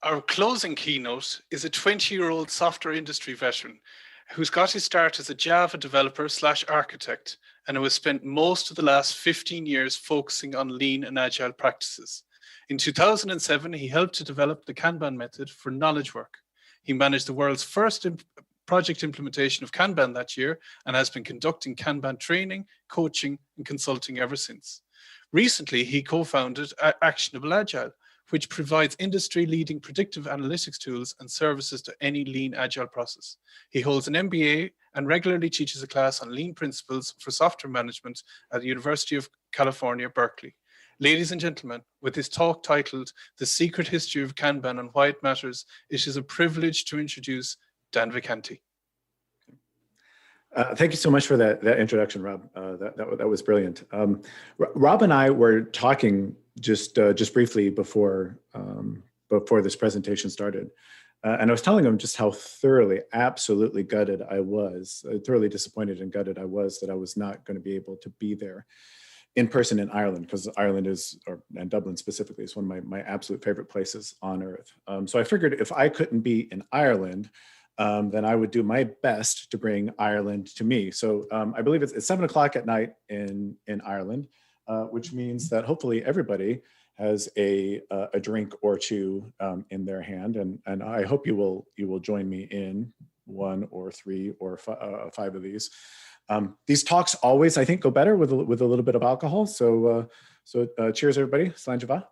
Our closing keynote is a 20-year-old software industry veteran who's got his start as a Java developer / architect and who has spent most of the last 15 years focusing on lean and agile practices. In 2007, he helped to develop the Kanban method for knowledge work. He managed the world's first project implementation of Kanban that year and has been conducting Kanban training, coaching, and consulting ever since. Recently, he co-founded Actionable Agile, which provides industry-leading predictive analytics tools and services to any lean agile process. He holds an MBA and regularly teaches a class on lean principles for software management at the University of California, Berkeley. Ladies and gentlemen, with his talk titled The Secret History of Kanban and Why It Matters, it is a privilege to introduce Dan Vacanti. Thank you so much for that introduction, Rob. That was brilliant. Rob and I were talking just briefly before this presentation started, and I was telling him just how thoroughly, absolutely gutted I was, thoroughly disappointed and gutted I was that I was not going to be able to be there in person in Ireland, because Ireland and Dublin specifically, is one of my absolute favorite places on earth. So I figured if I couldn't be in Ireland, then I would do my best to bring Ireland to me. So I believe it's 7 o'clock at night in Ireland, which means that hopefully everybody has a drink or two in their hand, and I hope you will join me in 1 or 3 or 5 of these. These talks always, I think, go better with a little bit of alcohol. So cheers, everybody. Slàinte.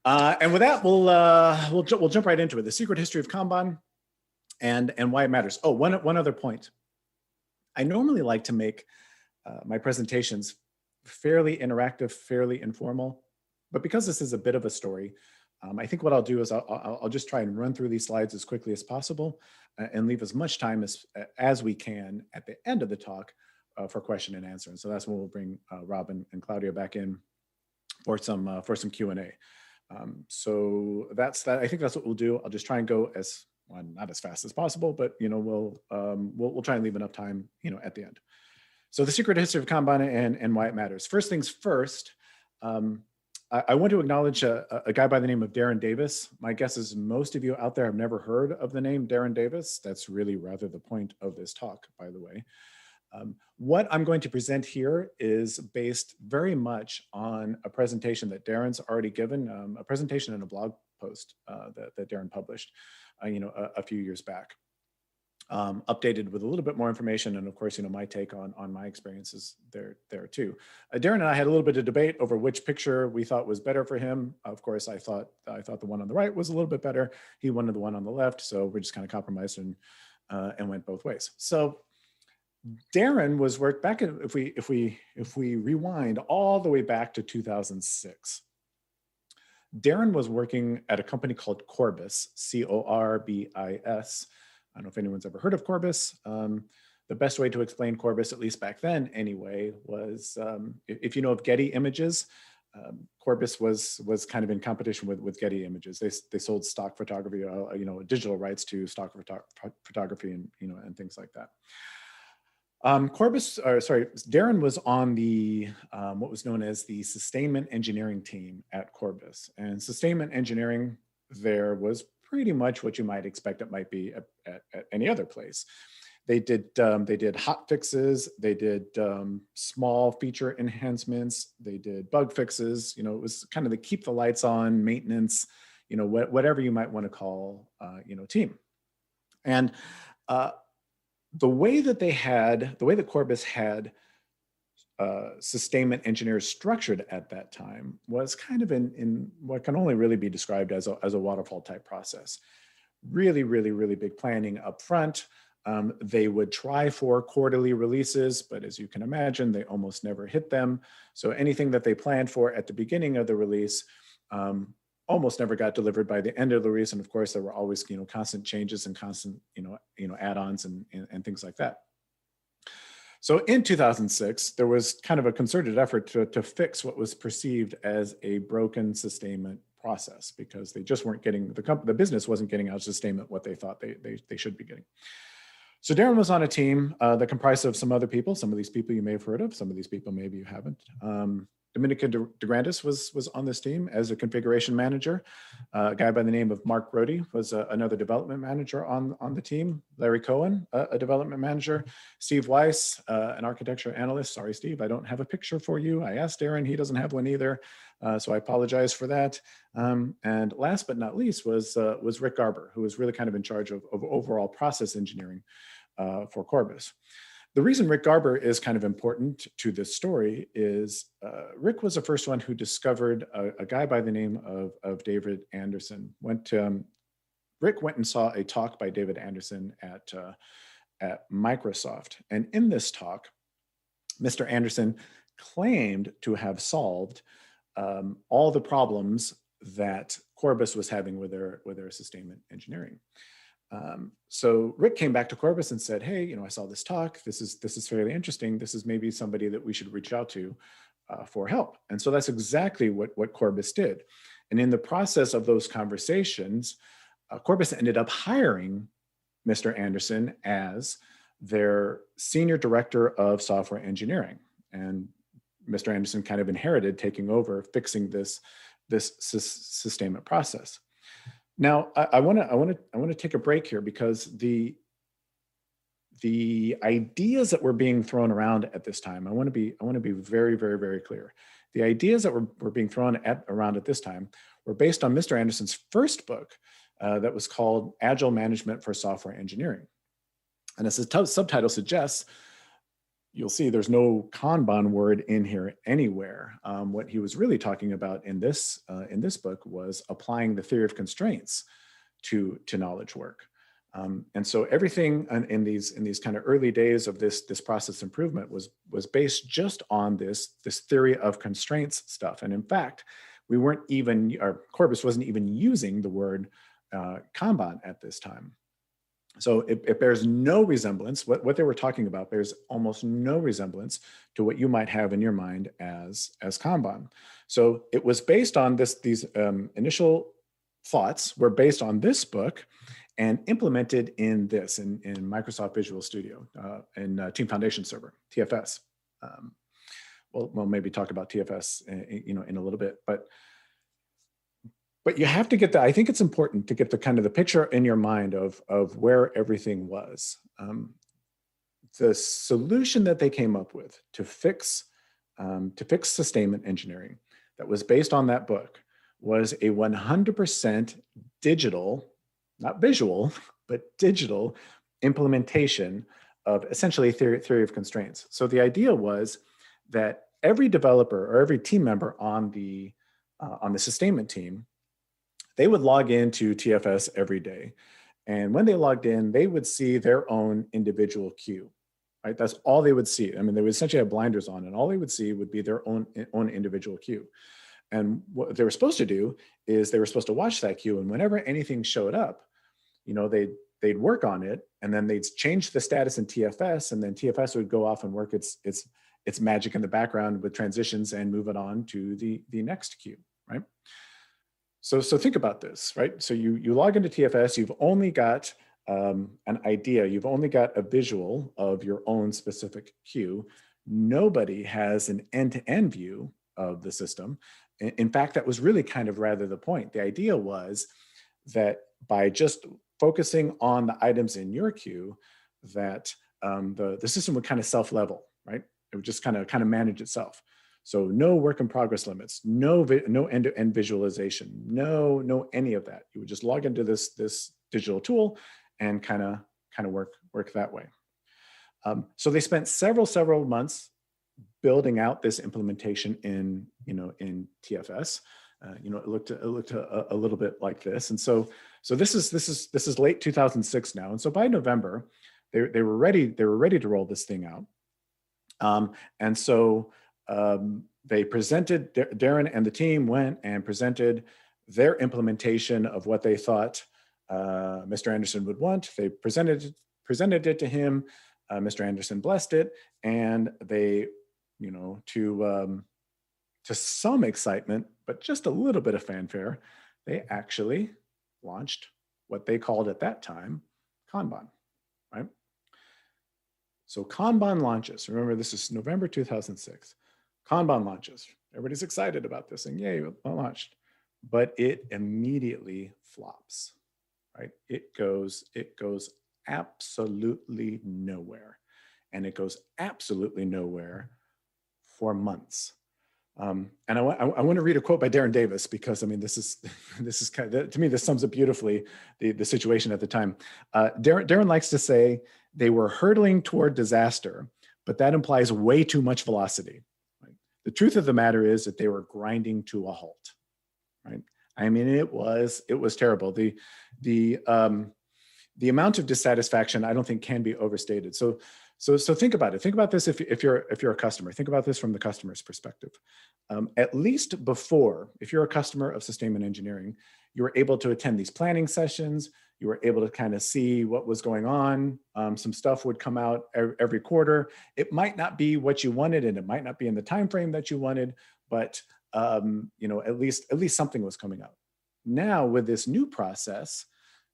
And with that, we'll jump right into it. The secret history of Kanban and why it matters. Oh, one other point. I normally like to make my presentations fairly interactive, fairly informal, but because this is a bit of a story, I think what I'll do is I'll just try and run through these slides as quickly as possible and leave as much time as we can at the end of the talk for question and answer. And so that's when we'll bring Rob and Claudia back in for some Q&A. So that's that. I think that's what we'll do. I'll just try and go not as fast as possible, but we'll try and leave enough time at the end. So the secret history of Kanban and why it matters. First things first. I want to acknowledge a guy by the name of Darren Davis. My guess is most of you out there have never heard of the name Darren Davis. That's really rather the point of this talk, by the way. What I'm going to present here is based very much on a presentation that Darren's already given, a presentation in a blog post that Darren published, a few years back. Updated with a little bit more information, and of course, my take on my experiences there too. Darren and I had a little bit of debate over which picture we thought was better for him. Of course, I thought the one on the right was a little bit better. He wanted the one on the left, so we just kind of compromised and went both ways. So Darren was worked back in, if we rewind all the way back to 2006. Darren was working at a company called Corbis, Corbis. I don't know if anyone's ever heard of Corbis. The best way to explain Corbis, at least back then anyway, was if you know of Getty Images, Corbis was kind of in competition with Getty Images. They sold stock photography, digital rights to stock photography and things like that. Darren was on the what was known as the sustainment engineering team at Corbis, and sustainment engineering there was pretty much what you might expect it might be at any other place. They did hot fixes, they did small feature enhancements, they did bug fixes. It was kind of the keep the lights on maintenance, whatever you might want to call team. And the way that Corbis had sustainment engineers structured at that time was kind of in what can only really be described as a waterfall type process. Really, really, really big planning up front. They would try for quarterly releases, but as you can imagine, they almost never hit them. So anything that they planned for at the beginning of the release almost never got delivered by the end of the release. And of course, there were always constant changes and constant add-ons and things like that. So in 2006, there was kind of a concerted effort to fix what was perceived as a broken sustainment process, because they just weren't getting, the business wasn't getting out of sustainment what they thought they should be getting. So Darren was on a team that comprised of some other people. Some of these people you may have heard of, some of these people maybe you haven't. Dominica de Grandis was on this team as a configuration manager. A guy by the name of Mark Brody was another development manager on the team. Larry Cohen, a development manager. Steve Weiss, an architecture analyst. Sorry, Steve, I don't have a picture for you. I asked Aaron, he doesn't have one either. So I apologize for that. And last but not least was Rick Garber, who was really kind of in charge of overall process engineering for Corbis. The reason Rick Garber is kind of important to this story is Rick was the first one who discovered a guy by the name of David Anderson. Rick went and saw a talk by David Anderson at Microsoft. And in this talk, Mr. Anderson claimed to have solved all the problems that Corbis was having with their sustainment engineering. So Rick came back to Corbis and said, hey, I saw this talk. This is fairly interesting. This is maybe somebody that we should reach out to for help. And so that's exactly what Corbis did. And in the process of those conversations, Corbis ended up hiring Mr. Anderson as their senior director of software engineering. And Mr. Anderson kind of inherited taking over, fixing this sustainment process. Now, I want to take a break here because the ideas that were being thrown around at this time, I want to be very, very, very clear. The ideas that were being thrown around at this time were based on Mr. Anderson's first book that was called Agile Management for Software Engineering. And as the subtitle suggests, you'll see there's no Kanban word in here anywhere. What he was really talking about in this book was applying the theory of constraints to knowledge work. And so everything in these kind of early days of this process improvement was based just on this theory of constraints stuff. And in fact, Corbis wasn't even using the word Kanban at this time. So it bears no resemblance. What they were talking about bears almost no resemblance to what you might have in your mind as Kanban. So it was based on these initial thoughts were based on this book and implemented in Microsoft Visual Studio in Team Foundation Server, TFS. We'll maybe talk about TFS in a little bit, but you have to get I think it's important to get the kind of the picture in your mind of where everything was. The solution that they came up with to fix sustainment engineering that was based on that book was a 100% digital, not visual, but digital implementation of essentially theory of constraints. So the idea was that every developer or every team member on the sustainment team, they would log into TFS every day. And when they logged in, they would see their own individual queue, right? That's all they would see. I mean, they would essentially have blinders on and all they would see would be their own individual queue. And what they were supposed to do is they were supposed to watch that queue. And whenever anything showed up, they'd work on it and then they'd change the status in TFS and then TFS would go off and work its magic in the background with transitions and move it on to the next queue, right? So think about this, right? So you log into TFS, you've only got an idea, you've only got a visual of your own specific queue. Nobody has an end-to-end view of the system. In fact, that was really kind of rather the point. The idea was that by just focusing on the items in your queue, that the system would kind of self-level, right? It would just kind of manage itself. So no work in progress limits, no end-to-end visualization, no any of that. You would just log into this digital tool and kind of work that way. So they spent several months building out this implementation in TFS. It looked a little bit like this. And so this is late 2006 now. And so by November, they were ready to roll this thing out. And so they presented, Darren and the team went and presented their implementation of what they thought Mr. Anderson would want. They presented it to him. Mr. Anderson blessed it, and they, to some excitement, but just a little bit of fanfare, they actually launched what they called at that time Kanban, right? So Kanban launches. Remember, this is November 2006. Kanban launches. Everybody's excited about this and yay, it launched. But it immediately flops, right? It goes absolutely nowhere. And it goes absolutely nowhere for months. And I want to read a quote by Darren Davis, because I mean, this is kind of, to me, this sums up beautifully the situation at the time. Darren likes to say they were hurtling toward disaster, but that implies way too much velocity. Right? The truth of the matter is that they were grinding to a halt. Right? I mean, it was terrible. The amount of dissatisfaction, I don't think, can be overstated. So think about it. Think about this if you're a customer. Think about this from the customer's perspective. At least before, if you're a customer of sustainment engineering, you were able to attend these planning sessions. You were able to kind of see what was going on. Some stuff would come out every quarter. It might not be what you wanted, and it might not be in the time frame that you wanted, but at least something was coming out. Now with this new process,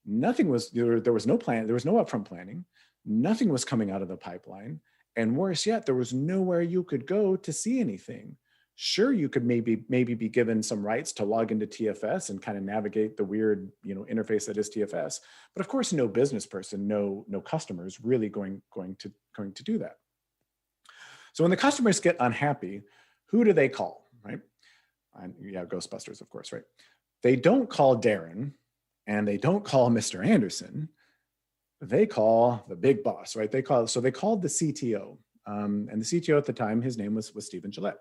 nothing was there was no plan. There was no upfront planning. Nothing was coming out of the pipeline. And worse yet, there was nowhere you could go to see anything. Sure, you could maybe be given some rights to log into TFS and kind of navigate the weird interface that is TFS. But of course, no business person, no customer is really going to do that. So when the customers get unhappy, who do they call, right? And yeah, Ghostbusters, of course, right? They don't call Darren and they don't call Mr. Anderson. They call the big boss, right? They called the CTO. And the CTO at the time, his name was Stephen Gillette.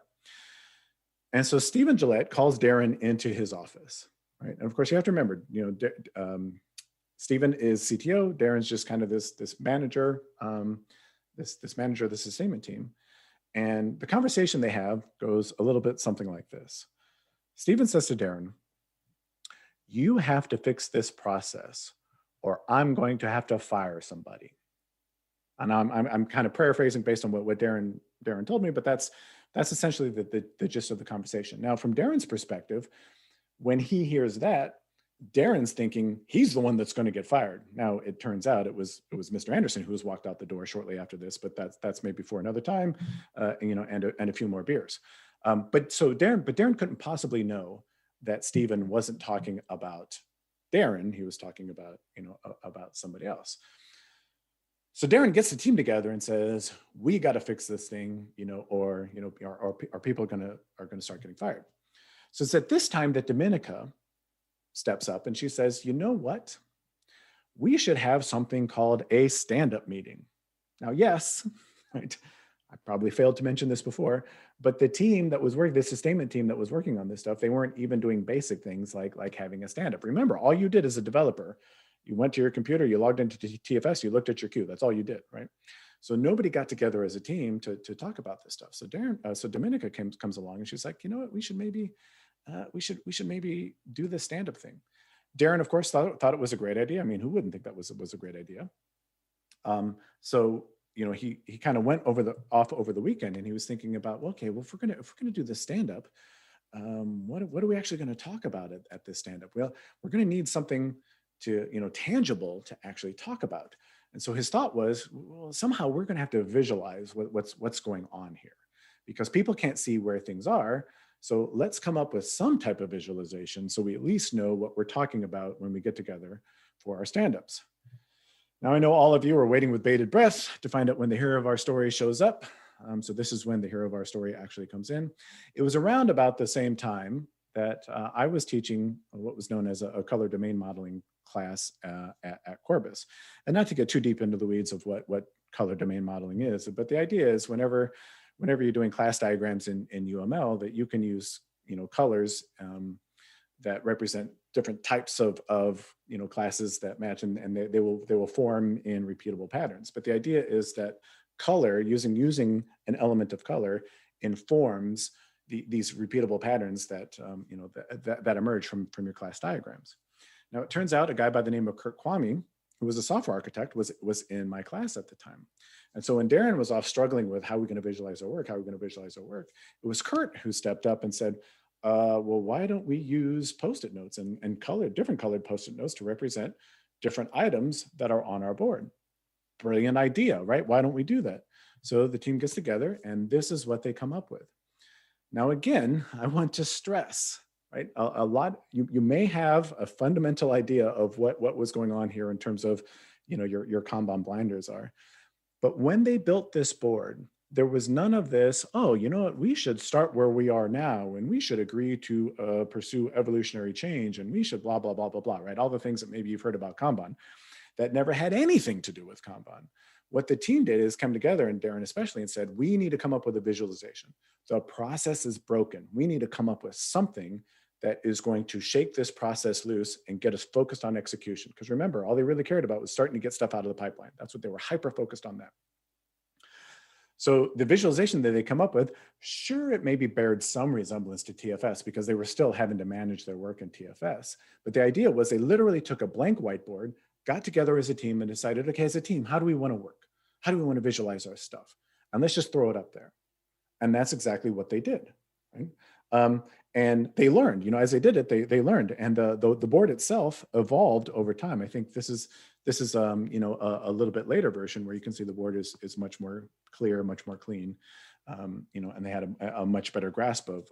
And so Stephen Gillette calls Darren into his office, right? And of course, you have to remember, Stephen is CTO. Darren's just kind of this manager, this manager of the sustainment team. And the conversation they have goes a little bit something like this. Stephen says to Darren, "You have to fix this process, or I'm going to have to fire somebody." And I'm kind of paraphrasing based on what Darren told me, but that's essentially the gist of the conversation. Now, from Darren's perspective, when he hears that, Darren's thinking he's the one that's going to get fired. Now, it turns out it was Mr. Anderson who was walked out the door shortly after this, but that's maybe for another time, and a few more beers. But Darren couldn't possibly know that Stephen wasn't talking about Darren. He was talking about about somebody else. So Darren gets the team together and says, "We got to fix this thing, or are people are going to start getting fired?" So it's at this time that Dominica steps up and she says, "You know what? We should have something called a stand-up meeting." Now, yes, right, I probably failed to mention this before, but the team that was working, the sustainment team that was working on this stuff, they weren't even doing basic things like having a stand-up. Remember, all you did as a developer, you went to your computer, you logged into TFS, you looked at your queue. That's all you did, right? So nobody got together as a team to talk about this stuff. So Dominica comes along and she's like, "You know what? We should maybe do the stand-up thing." Darren, of course, thought it was a great idea. I mean, who wouldn't think that was a great idea? So he kind of went off over the weekend, and he was thinking about, well, okay, well, if we're gonna do this stand-up, what are we actually going to talk about at this stand-up? Well, we're going to need something tangible to actually talk about. And so his thought was, well, somehow we're going to have to visualize what's going on here, because people can't see where things are. So let's come up with some type of visualization so we at least know what we're talking about when we get together for our stand-ups. Now, I know all of you are waiting with bated breath to find out when the hero of our story shows up. So this is when the hero of our story actually comes in. It was around about the same time that I was teaching what was known as a color domain modeling class at Corbis. And not to get too deep into the weeds of what color domain modeling is, but the idea is whenever you're doing class diagrams in UML, that you can use colors that represent different types of classes that match, and they will form in repeatable patterns. But the idea is that color, using an element of color, informs these repeatable patterns that that emerge from your class diagrams. Now, it turns out a guy by the name of Kurt Kwame, who was a software architect, was in my class at the time. And so when Darren was off struggling with how we're going to visualize our work, it was Kurt who stepped up and said, well, why don't we use Post-it notes and different colored Post-it notes to represent different items that are on our board? Brilliant idea, right? Why don't we do that? So the team gets together, and this is what they come up with. Now, again, I want to stress, right? A lot, you may have a fundamental idea of what was going on here in terms of, your Kanban blinders are. But when they built this board, there was none of this, oh, you know what, we should start where we are now, and we should agree to pursue evolutionary change, and we should blah, blah, blah, blah, blah, right? All the things that maybe you've heard about Kanban that never had anything to do with Kanban. What the team did is come together, and Darren especially, and said, we need to come up with a visualization. The process is broken. We need to come up with something that is going to shake this process loose and get us focused on execution. Because remember, all they really cared about was starting to get stuff out of the pipeline. That's what they were hyper-focused on that. So the visualization that they come up with, sure, it maybe bared some resemblance to TFS because they were still having to manage their work in TFS. But the idea was they literally took a blank whiteboard, got together as a team and decided, okay, as a team, how do we want to work? How do we want to visualize our stuff? And let's just throw it up there. And that's exactly what they did, right? And they learned, as they did it, they learned. And the board itself evolved over time. I think this is a little bit later version where you can see the board is much more clear, much more clean, and they had a much better grasp of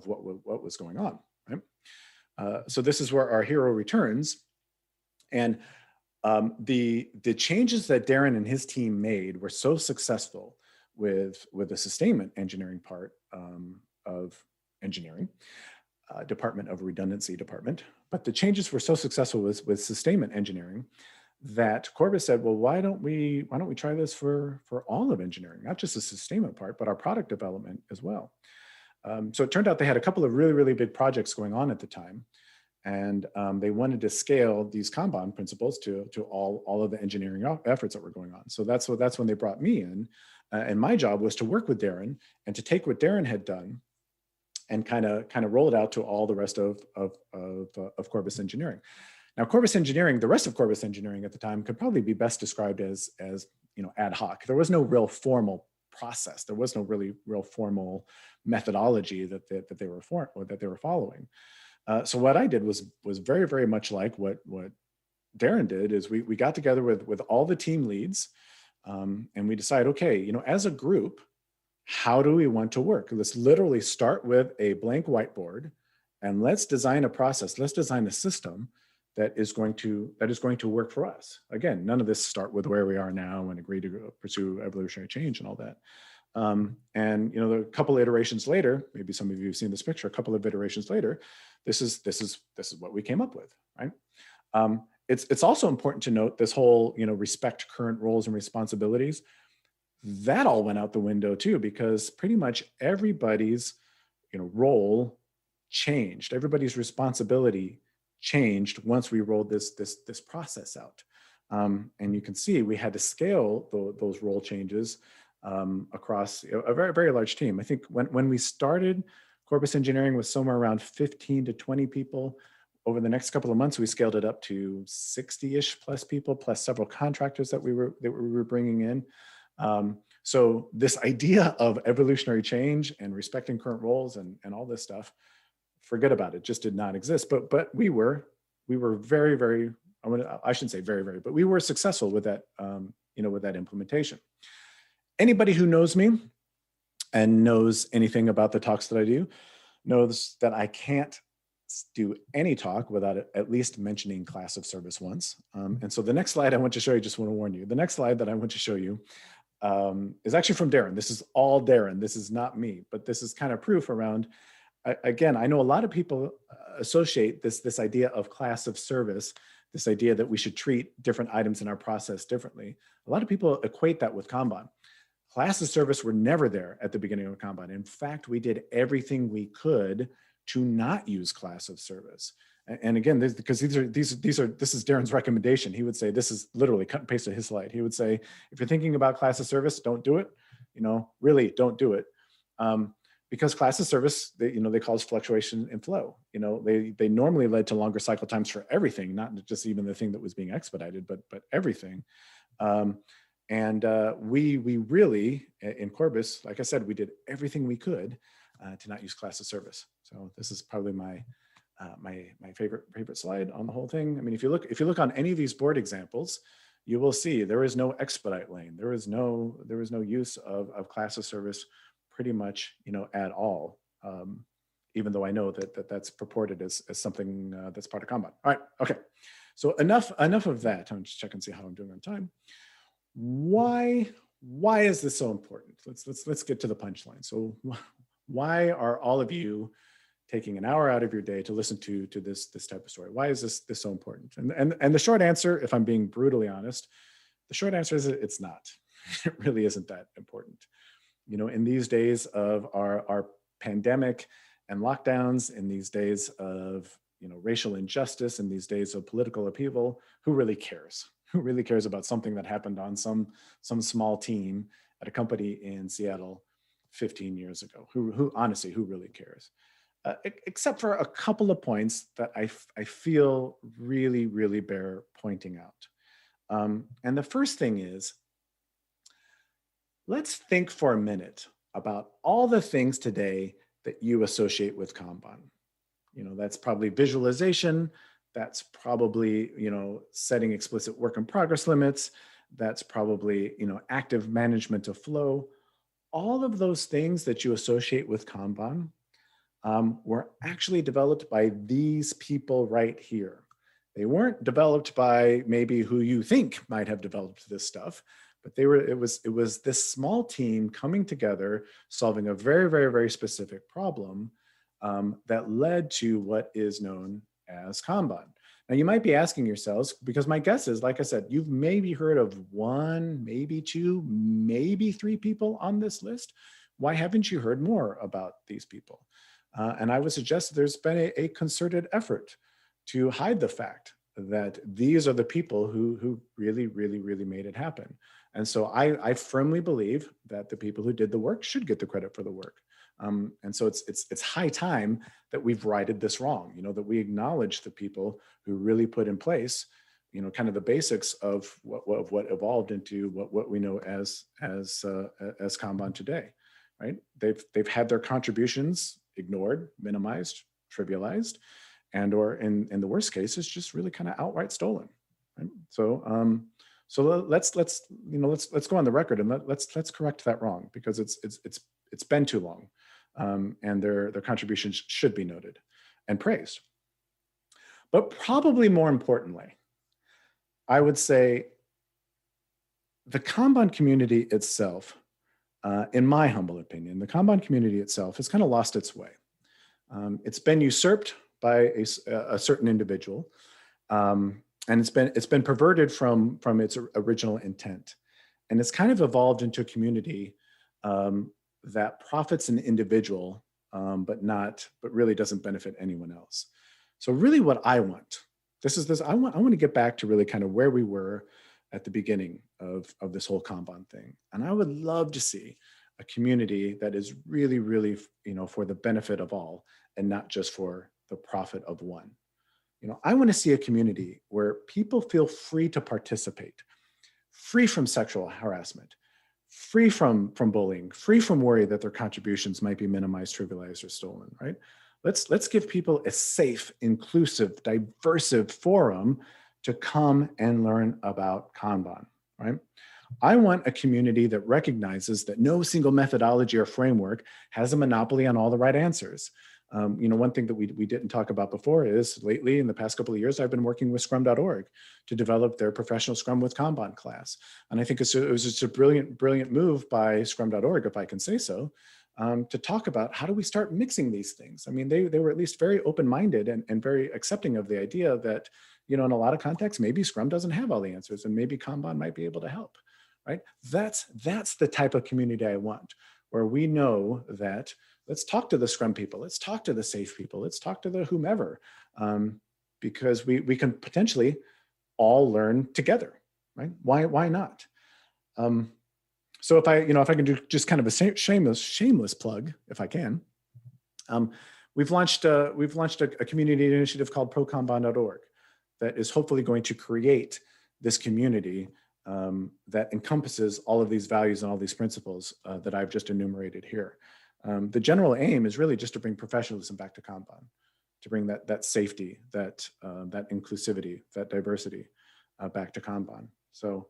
what was going on, right? So this is where our hero returns. And the changes that Darren and his team made were so successful with the sustainment engineering part of engineering, department of redundancy department. But the changes were so successful with sustainment engineering that Corbis said, well, why don't we try this for all of engineering, not just the sustainment part, but our product development as well. So it turned out they had a couple of really, really big projects going on at the time. And they wanted to scale these Kanban principles to all of the engineering efforts that were going on. So that's when they brought me in. And my job was to work with Darren and to take what Darren had done and kind of roll it out to all the rest of Corbis Engineering. Now, Corbis Engineering, the rest of Corbis Engineering at the time could probably be best described as ad hoc. There was no real formal process. There was no really real formal methodology that they were following. So what I did was very, very much like what Darren did. Is we got together with all the team leads, and we decided, okay, as a group, how do we want to work? Let's literally start with a blank whiteboard, and let's design a process. Let's design a system that is going to work for us. Again, none of this start with where we are now and agree to pursue evolutionary change and all that. And a couple of iterations later, maybe some of you have seen this picture. A couple of iterations later, this is what we came up with, right? It's also important to note this whole respect current roles and responsibilities. That all went out the window too, because pretty much everybody's role changed. Everybody's responsibility changed once we rolled this process out. And you can see we had to scale those role changes across a very, very large team. I think when we started, Corbis Engineering was somewhere around 15 to 20 people. Over the next couple of months, we scaled it up to 60-ish plus people, plus several contractors that we were bringing in. So this idea of evolutionary change and respecting current roles and all this stuff, forget about it, just did not exist. But we were very, very, I shouldn't say very, very, but we were successful with that, with that implementation. Anybody who knows me and knows anything about the talks that I do knows that I can't do any talk without at least mentioning class of service once. And so the next slide I want to show you, just want to warn you, the next slide that I want to show you is actually from Darren. This is all Darren. This is not me, but this is kind of proof around, again, I know a lot of people associate this idea of class of service, this idea that we should treat different items in our process differently. A lot of people equate that with Kanban. Class of service were never there at the beginning of Kanban. In fact, we did everything we could to not use class of service. And again, because this is Darren's recommendation. He would say, this is literally cut and paste of his slide. He would say, if you're thinking about class of service, don't do it. Really don't do it. Because class of service, they cause fluctuation in flow. They normally led to longer cycle times for everything, not just even the thing that was being expedited, but everything. And we really, in Corbis, like I said, we did everything we could to not use class of service. So this is probably my favorite slide on the whole thing. I mean, if you look on any of these board examples, you will see there is no expedite lane. There is no use of class of service pretty much, at all. even though I know that's purported as something that's part of Kanban. All right, okay. So enough of that. I'm just checking and see how I'm doing on time. Why is this so important? Let's get to the punchline. So why are all of you taking an hour out of your day to listen to this type of story? Why is this so important? And the short answer, if I'm being brutally honest, the short answer is it's not. It really isn't that important. You know, in these days of our pandemic and lockdowns, in these days of, you know, racial injustice, in these days of political upheaval, who really cares? Who really cares about something that happened on some small team at a company in Seattle 15 years ago? Who honestly, who really cares? Except for a couple of points that I feel really bear pointing out. And the first thing is, let's think for a minute about all the things today that you associate with Kanban. You know, that's probably visualization. That's probably, you know, setting explicit work in progress limits. That's probably, you know, active management of flow. All of those things that you associate with Kanban were actually developed by these people right here. They weren't developed by maybe who you think might have developed this stuff, but it was this small team coming together, solving a very specific problem that led to what is known as Kanban. Now you might be asking yourselves, because my guess is, like I said, you've maybe heard of one, maybe two, maybe three people on this list. Why haven't you heard more about these people? And I would suggest there's been a concerted effort to hide the fact that these are the people who really made it happen. And so I firmly believe that the people who did the work should get the credit for the work. And so it's high time that we've righted this wrong, you know, that we acknowledge the people who really put in place, you know, kind of the basics of what evolved into what we know as Kanban today, right? They've had their contributions ignored, minimized, trivialized, and or in the worst cases, just really kind of outright stolen. Right? So let's go on the record and let's correct that wrong, because it's been too long, and their contributions should be noted and praised. But probably more importantly, I would say the Kanban community itself, in my humble opinion, the Kanban community itself has kind of lost its way. It's been usurped by a certain individual, and it's been perverted from its original intent, and it's kind of evolved into a community that profits an individual, but really doesn't benefit anyone else. So really, what I want, I want to get back to really kind of where we were at the beginning of this whole Kanban thing, and I would love to see a community that is really, you know, for the benefit of all and not just for the profit of one. You know, I want to see a community where people feel free to participate, free from sexual harassment, free from bullying, free from worry that their contributions might be minimized, trivialized, or stolen, right? Let's give people a safe, inclusive, diversive forum to come and learn about Kanban, right? I want a community that recognizes that no single methodology or framework has a monopoly on all the right answers. You know, one thing that we didn't talk about before is lately, in the past couple of years, I've been working with scrum.org to develop their professional Scrum with Kanban class. And I think it was just a brilliant move by scrum.org, if I can say so, to talk about how do we start mixing these things. I mean, they were at least very open-minded and very accepting of the idea that, you know, in a lot of contexts, maybe Scrum doesn't have all the answers and maybe Kanban might be able to help, right? That's the type of community I want, where we know that let's talk to the Scrum people, let's talk to the SAFe people, let's talk to the whomever, because we can potentially all learn together, right? Why not? So if I can do just kind of a shameless plug, if I can, we've launched a community initiative called prokanban.org that is hopefully going to create this community that encompasses all of these values and all these principles that I've just enumerated here. The general aim is really just to bring professionalism back to Kanban, to bring that safety, that inclusivity, that diversity back to Kanban. So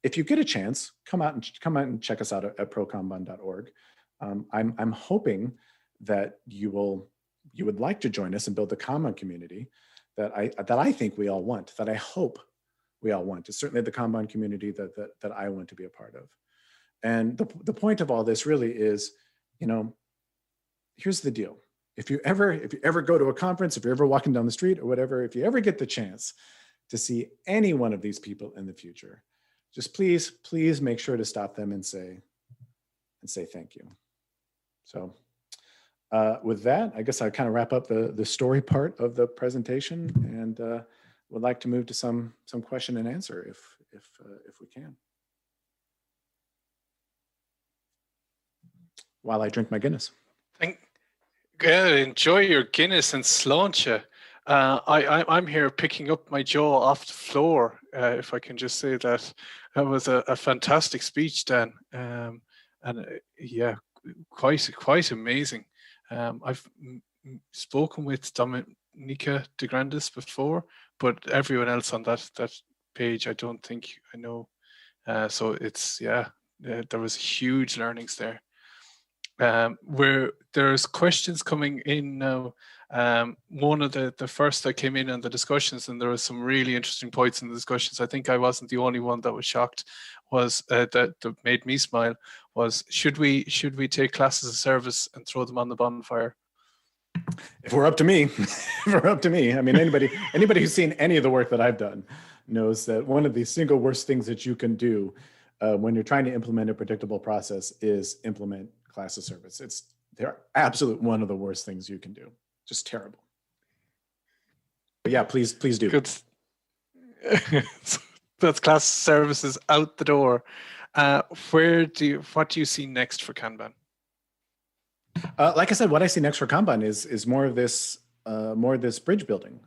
if you get a chance, come out and check us out at prokanban.org. I'm hoping that you would like to join us and build the Kanban community that I think we all want, that I hope we all want. It's certainly the Kanban community that I want to be a part of. And the point of all this really is, here's the deal. If you ever go to a conference, if you're ever walking down the street or whatever, if you ever get the chance to see any one of these people in the future, just please make sure to stop them and say thank you. So with that, I guess I kind of wrap up the story part of the presentation, and would like to move to some question and answer if we can. While I drink my Guinness. Enjoy your Guinness and sláinte. I'm here picking up my jaw off the floor, if I can just say that. That was a fantastic speech, Dan. Yeah, quite amazing. I've spoken with Dominica de Grandis before, but everyone else on that page, I don't think I know. So it's, there was huge learnings there. Where there's questions coming in now. One of the first that came in on the discussions, and there was some really interesting points in the discussions. I think I wasn't the only one that was shocked. Was that made me smile? Was should we take classes as a service and throw them on the bonfire? If we're up to me, I mean, anybody who's seen any of the work that I've done knows that one of the single worst things that you can do when you're trying to implement a predictable process is implement class of service. They're absolute one of the worst things you can do. Just terrible. But yeah, please do. Good. That's class services out the door. What do you see next for Kanban? Like I said, what I see next for Kanban is more of this bridge building,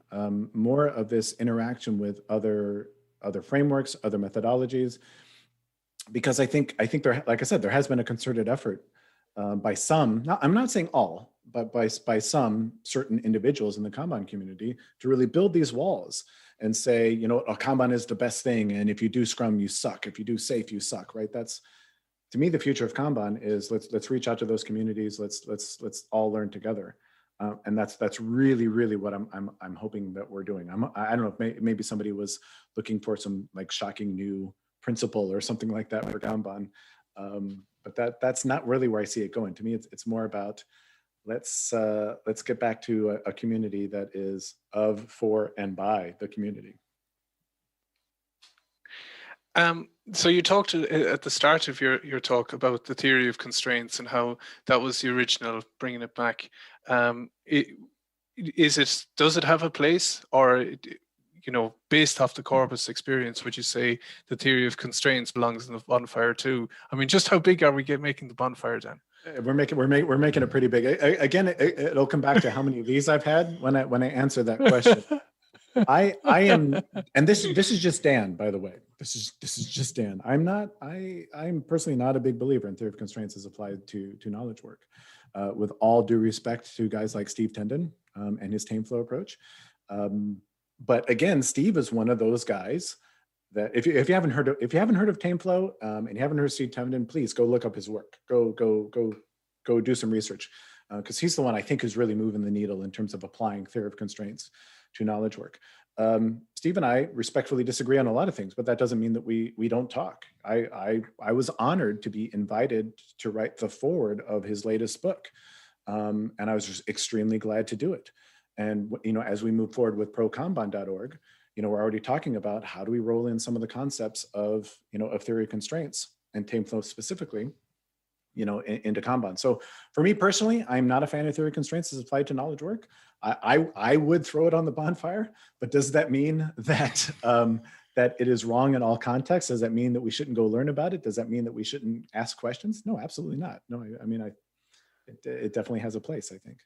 more of this interaction with other frameworks, other methodologies, because I think there, like I said, there has been a concerted effort by some. I'm not saying all, but by some certain individuals in the Kanban community to really build these walls and say, Kanban is the best thing, and if you do Scrum, you suck. If you do Safe, you suck. Right? That's, to me, the future of Kanban is let's reach out to those communities. Let's all learn together, and that's really what I'm hoping that we're doing. I don't know if maybe somebody was looking for some like shocking new principle or something like that for Kanban, but that's not really where I see it going. To me, it's more about let's get back to a community that is of, for, and by the community. So you talked at the start of your talk about the theory of constraints and how that was the original, bringing it back. Does it have a place, or based off the corpus experience, would you say the theory of constraints belongs in the bonfire too? I mean, just how big are we making the bonfire, Dan? We're making it pretty big. Again, it'll come back to how many of these I've had when I answer that question. I am, and this is just Dan, by the way. This is just Dan. I'm personally not a big believer in theory of constraints as applied to knowledge work. With all due respect to guys like Steve Tendon and his TameFlow approach. But again, Steve is one of those guys that if you haven't heard of TameFlow and you haven't heard of Steve Tendon, please go look up his work. Go do some research, because he's the one I think who's really moving the needle in terms of applying theory of constraints to knowledge work. Steve and I respectfully disagree on a lot of things, but that doesn't mean that we don't talk. I was honored to be invited to write the foreword of his latest book, and I was just extremely glad to do it. And as we move forward with prokanban.org, we're already talking about how do we roll in some of the concepts of theory of constraints and TameFlow specifically, into Kanban. So for me personally, I'm not a fan of theory of constraints as applied to knowledge work. I would throw it on the bonfire, but does that mean that that it is wrong in all contexts? Does that mean that we shouldn't go learn about it? Does that mean that we shouldn't ask questions? No, absolutely not. No, it definitely has a place, I think.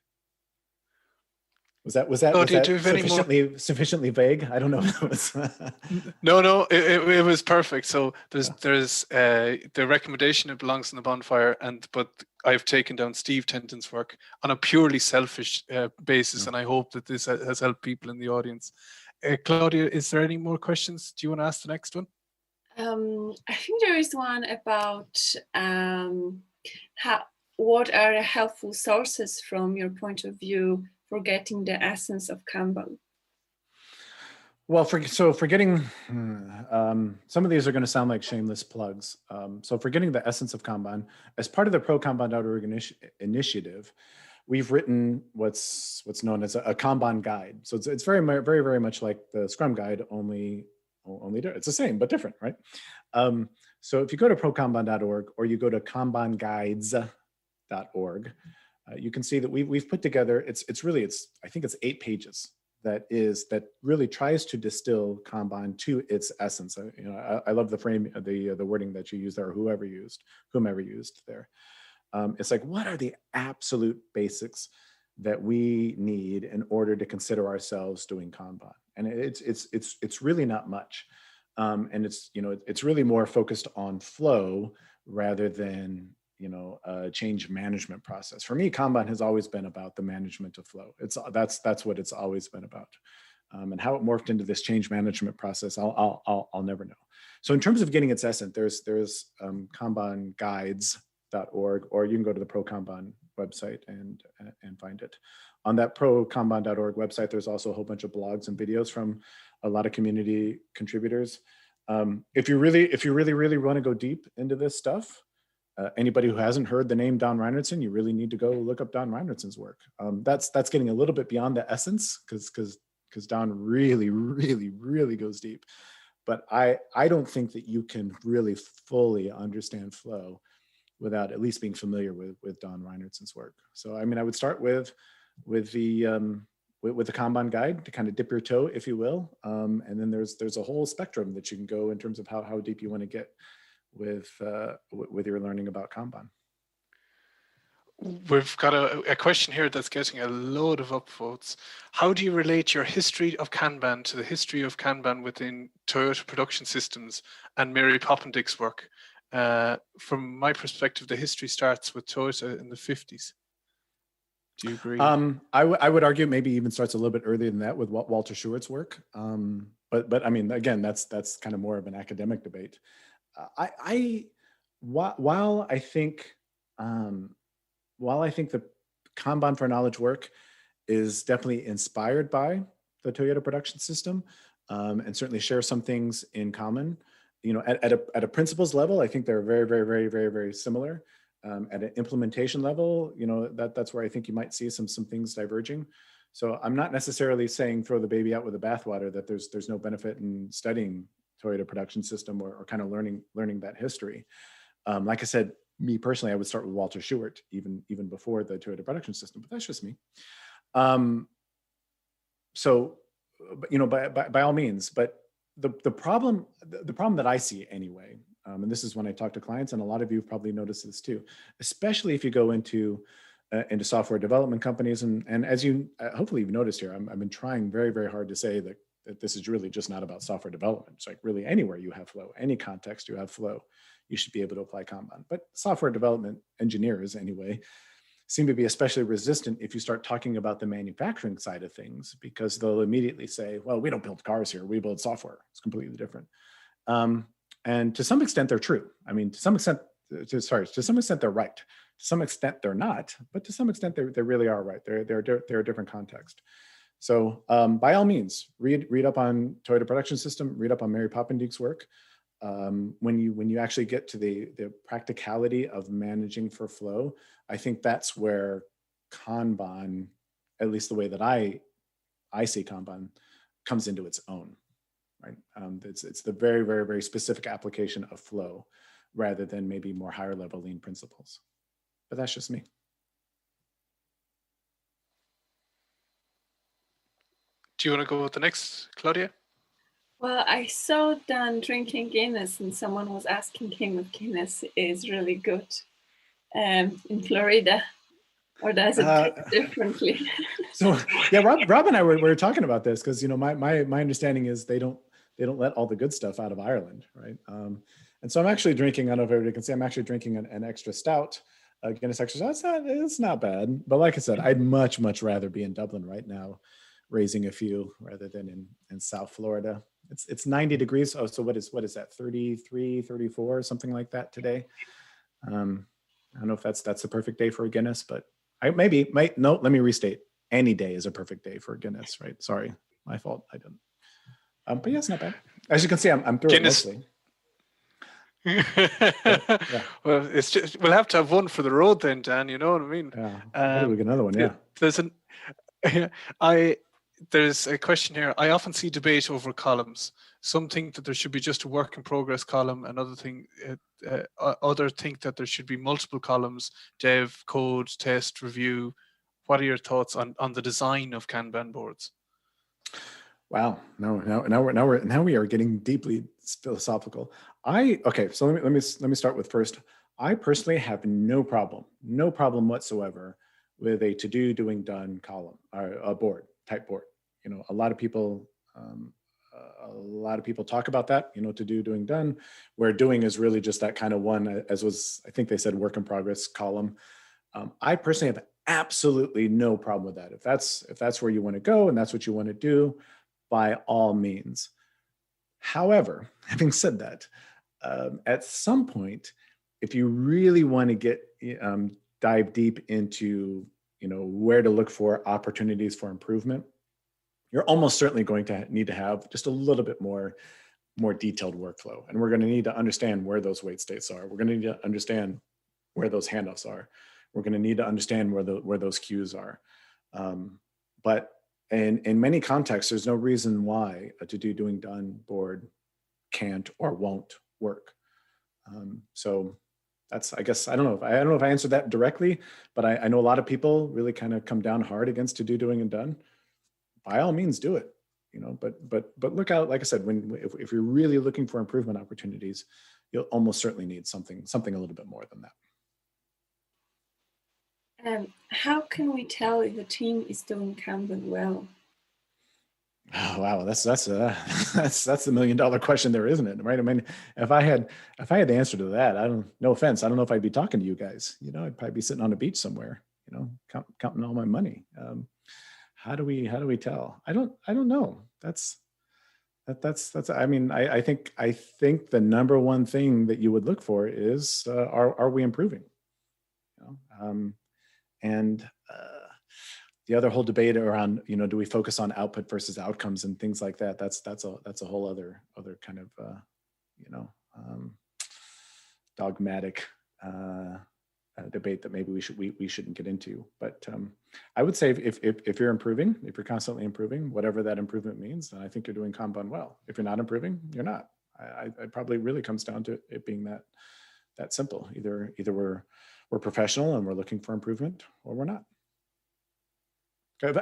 Was that sufficiently vague? I don't know if it was. No, it was perfect. So there's the recommendation, it belongs in the bonfire, but I've taken down Steve Tendon's work on a purely selfish basis, and I hope that this has helped people in the audience. Claudia, is there any more questions? Do you want to ask the next one? I think there is one about how what are helpful sources from your point of view for getting the essence of Kanban? Well, for getting, some of these are going to sound like shameless plugs. So for getting the essence of Kanban, as part of the ProKanban.org initiative, we've written what's known as a Kanban guide. So it's very, very, very much like the Scrum guide, only it's the same, but different, right? So if you go to ProKanban.org or you go to KanbanGuides.org, you can see that we've put together, I think it's 8 pages that really tries to distill Kanban to its essence. I love the frame, the wording that you used there, or whomever used there. It's like, what are the absolute basics that we need in order to consider ourselves doing Kanban? And it's really not much. And it's really more focused on flow rather than a change management process. For me, Kanban has always been about the management of flow. That's what it's always been about. And how it morphed into this change management process, I'll never know. So in terms of getting its essence, there's KanbanGuides.org, or you can go to the ProKanban website and find it. On that ProKanban.org website, there's also a whole bunch of blogs and videos from a lot of community contributors. If you really want to go deep into this stuff, anybody who hasn't heard the name Don Reinertsen, you really need to go look up Don Reinertsen's work. That's getting a little bit beyond the essence, because Don really, really, really goes deep. But I don't think that you can really fully understand flow without at least being familiar with Don Reinertsen's work. So I mean, I would start with the Kanban guide to kind of dip your toe, if you will, and then there's a whole spectrum that you can go in terms of how deep you want to get with your learning about Kanban. We've got a question here that's getting a load of upvotes. How do you relate your history of Kanban to the history of Kanban within Toyota Production Systems and Mary Poppendick's work? From my perspective, the history starts with Toyota in the 50s. Do you agree? I would argue maybe even starts a little bit earlier than that with Walter Schuert's work. But I mean, again, that's kind of more of an academic debate. While I think the Kanban for knowledge work is definitely inspired by the Toyota Production System, and certainly share some things in common, at a principles level, I think they're very, very, very, very, very similar. At an implementation level, that's where I think you might see some things diverging. So I'm not necessarily saying throw the baby out with the bathwater, that there's no benefit in studying Toyota Production System or kind of learning that history. Like I said, me personally, I would start with Walter Schuert even before the Toyota Production System, but that's just me. So, by all means, but the problem that I see anyway, and this is when I talk to clients, and a lot of you have probably noticed this too, especially if you go into software development companies, and as you hopefully you've noticed here, I've been trying very, very hard to say that this is really just not about software development. It's like really anywhere you have flow, any context you have flow, you should be able to apply Kanban. But software development engineers anyway seem to be especially resistant if you start talking about the manufacturing side of things, because they'll immediately say, well, we don't build cars here, we build software. It's completely different. And to some extent they're true. I mean, to some extent they're right. To some extent they're not, but to some extent they really are right. They're a different context. So by all means, read up on Toyota Production System, read up on Mary Poppendick's work. When you actually get to the practicality of managing for flow, I think that's where Kanban, at least the way that I see Kanban, comes into its own, right? It's the very, very, very specific application of flow rather than maybe more higher level lean principles. But that's just me. Do you want to go with the next, Claudia? Well, I saw Dan drinking Guinness, and someone was asking him if Guinness is really good in Florida, or does it taste differently? So yeah, Rob and I were talking about this because my understanding is they don't let all the good stuff out of Ireland, right? And so I'm actually drinking. I don't know if everybody can see. I'm actually drinking an extra stout, Guinness extra stout. It's not bad, but like I said, I'd much rather be in Dublin right now, raising a few rather than in South Florida. It's 90 degrees. Oh, so what is that? 33, 34, something like that today. I don't know if that's the perfect day for a Guinness, but let me restate. Any day is a perfect day for a Guinness, right? Sorry, my fault. I didn't. But yeah, it's not bad. As you can see, I'm through Guinness. it mostly. Yeah. Well, it's just, we'll have to have one for the road then, Dan. You know what I mean? Yeah. We get another one. Yeah. There's a question here. I often see debate over columns. Some think that there should be just a work in progress column, and other think that there should be multiple columns: dev, code, test, review. What are your thoughts on the design of Kanban boards? Wow. Now we are getting deeply philosophical. So let me start with first. I personally have no problem whatsoever with a to-do, doing, done column or a type board. You know, a lot of people talk about that, you know, to do, doing, done, where doing is really just that kind of one, as was, I think they said, work in progress column. I personally have absolutely no problem with that. If that's where you want to go and that's what you want to do, by all means. However, having said that, at some point, if you really want to get dive deep into, you know, where to look for opportunities for improvement, you're almost certainly going to need to have just a little bit more detailed workflow. And we're going to need to understand where those wait states are. We're going to need to understand where those handoffs are. We're going to need to understand where those queues are. But in many contexts, there's no reason why a to-do, doing, done board can't or won't work. So that's, I guess, I don't know if I answered that directly, but I know a lot of people really kind of come down hard against to do, doing, and done. By all means, do it. You know, but look out, like I said, if you're really looking for improvement opportunities, you'll almost certainly need something a little bit more than that. How can we tell if a team is doing Kanban well? Oh, wow, that's the $1 million question there, isn't it? Right? I mean, if I had the answer to that, no offense, I don't know if I'd be talking to you guys. You know, I'd probably be sitting on a beach somewhere, you know, counting all my money. How do we tell? I don't know. That's. I mean, I think the number one thing that you would look for is are we improving? You know, and the other whole debate around, you know, do we focus on output versus outcomes and things like that? That's a whole other kind of you know, dogmatic debate that maybe we shouldn't get into. But I would say if you're improving, if you're constantly improving, whatever that improvement means, then I think you're doing Kanban well. If you're not improving, you're not. It probably really comes down to it being that simple. Either we're professional and we're looking for improvement, or we're not.